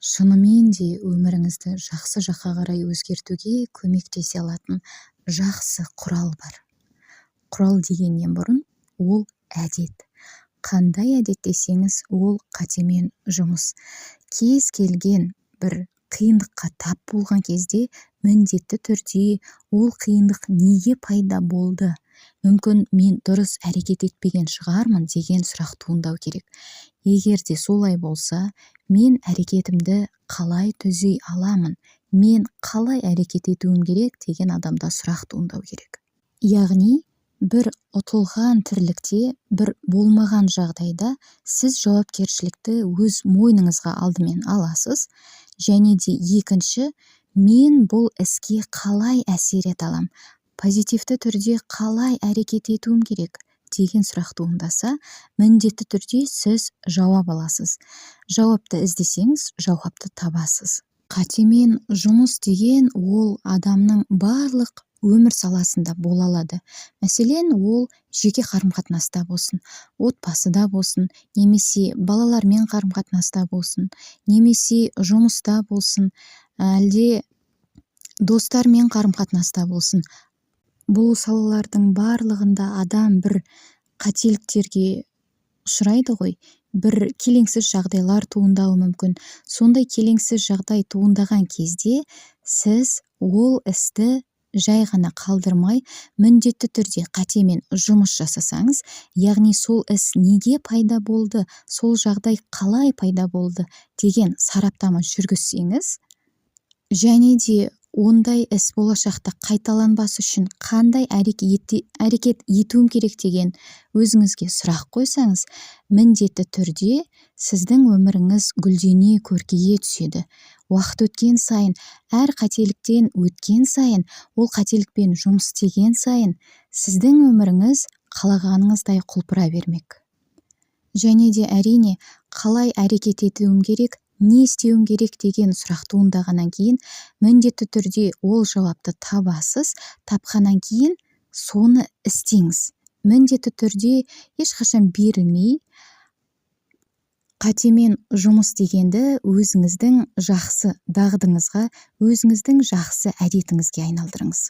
шынымен де өміріңізді жақсы жаққа қарай өзгертуге көмектесе алатын жақсы құрал бар. Құрал дегеннен бұрын ол әдет. Қандай әдет десеңіз, ол қатемен жұмыс. Кез келген бір қиындыққа тап болған кезде міндетті түрде ол қиындық неге пайда болды? Мүмкін мен дұрыс әрекет етпеген шығармын деген сұрақ туындау керек. Егер де солай болса, мен әрекетімді қалай түзей аламын? Мен қалай әрекет етуім керек деген адамда сұрақ туындау керек. Яғни, бір ұтылған тірлікте, бір болмаған жағдайда сіз жауапкершілікті өз мойныңызға алдымен аласыз, және де екінші, мен бұл іске қалай әсер ете алам? Позитивті түрде қалай әрекет етуім керек деген сұрақ туындаса, міндетті түрде сіз жауап аласыз. Жауапты іздесеңіз, жауапты табасыз. Қатемен жұмыс деген ол адамның барлық өмір саласында бола алады. Мәселен, ол жеке қарым-қатынаста болсын, отбасыда болсын, немесе балалармен қарым-қатынаста болсын, немесе жұмыста болсын, әлде достармен қарым-қатынаста болсын. Бұл салалардың барлығында адам бір қателіктерге ұшырайды ғой, бір келеңсіз жағдайлар туындауы мүмкін. Сондай келеңсіз жағдай туындаған кезде сіз ол істі жай ғана қалдырмай, міндетті түрде қатемен жұмыс жасасаңыз, яғни сол іс неге пайда болды, сол жағдай қалай пайда болды деген сараптама жүргізсеңіз, және де ондай іс болашақта қайталанбас үшін қандай әрекет етуім керек деген өзіңізге сұрақ қойсаңыз, міндетті түрде сіздің өміріңіз гүлдене көркейе түседі. Уақыт өткен сайын, әр қателіктен өткен сайын, ол қателікпен жұмыс істеген сайын, сіздің өміріңіз қалағаныңыздай құлпыра бермек. Және де әрине, қалай әрекет етуім керек, не істеуім керек деген сұрақ туындағаннан кейін, міндетті түрде ол жауапты табасыз, тапқаннан кейін соны істеңіз. Міндетті түрде ешқашан берілмей, қатемен жұмыс дегенді өзіңіздің жақсы дағдыңызға, өзіңіздің жақсы әдетіңізге айналдырыңыз.